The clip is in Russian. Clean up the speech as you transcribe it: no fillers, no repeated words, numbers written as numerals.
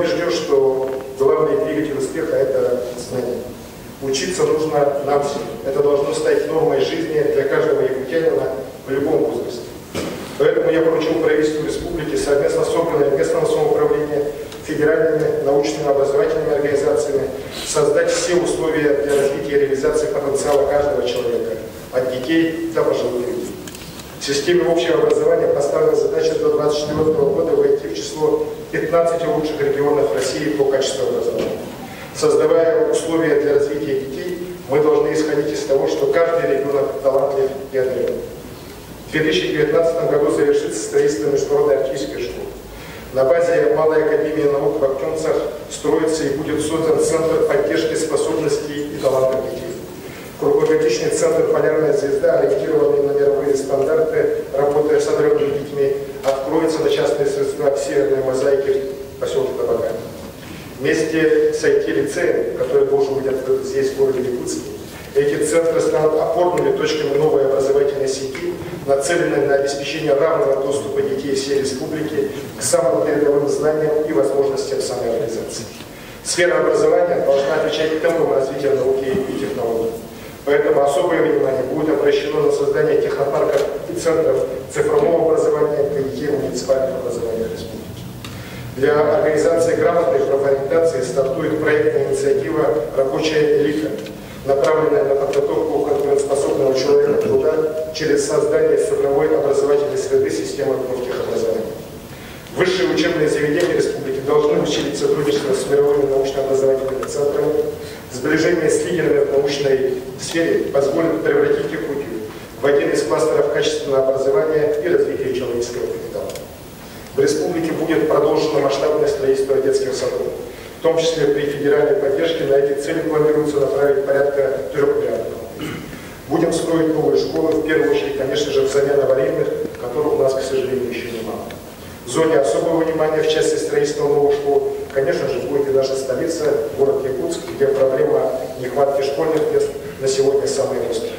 убежден, что главный двигатель успеха – это знание. Учиться нужно нам всем. Это должно стать нормой жизни для каждого якутянина в любом возрасте. Поэтому я поручил правительству республики совместно с органами местного самоуправления, федеральными научными образовательными организациями создать все условия для развития и реализации потенциала каждого человека, от детей до пожилых людей. В системе общего образования поставлена задача до 2024 года войти в число 15 лучших регионов России по качеству образования. Создавая условия для развития детей, мы должны исходить из того, что каждый ребенок талантлив и одарен. В 2019 году завершится строительство международной артиллерийской школы. На базе Малой академии наук в Актенцах строится и будет создан Центр поддержки способностей и талантов детей. Круглогодичный центр «Полярная звезда», ориентированный на мировые стандарты, работая с одаренными детьми, откроется на частные средства в Северной Мозаике в поселке Табакан. Вместе с IT-лицеем, который должен быть открыт здесь, в городе Якутске, эти центры станут опорными точками новой образовательной сети, нацеленной на обеспечение равного доступа детей всей республики к самым передовым знаниям и возможностям самоорганизации. Сфера образования должна отвечать темпам развития науки и технологий. Поэтому особое внимание будет обращено на создание технопарков и центров цифрового образования для детей муниципальных образований республики. Для организации грамотной профориентации стартует проектная инициатива «Рабочая элита», направленная на подготовку конкурентоспособного человека труда через создание цифровой образовательной среды системы профтехобразования. Высшие учебные заведения республики должны усилить сотрудничество с мировыми научно-образовательными центрами. Сближение с лидерами в научной сфере позволит превратить Якутию в один из кластеров качественного образования и развития человеческого капитала. В республике будет продолжено масштабное строительство детских садов. В том числе при федеральной поддержке на эти цели планируется направить порядка 3 миллиардов. Будем строить новые школы, в первую очередь, конечно же, взамен аварийных, которых у нас, к сожалению, еще немало. В зоне особого внимания в части строительства новых школ, конечно же, будет и наша столица, город Якутск, где проблема нехватки школьных мест на сегодня самая острая.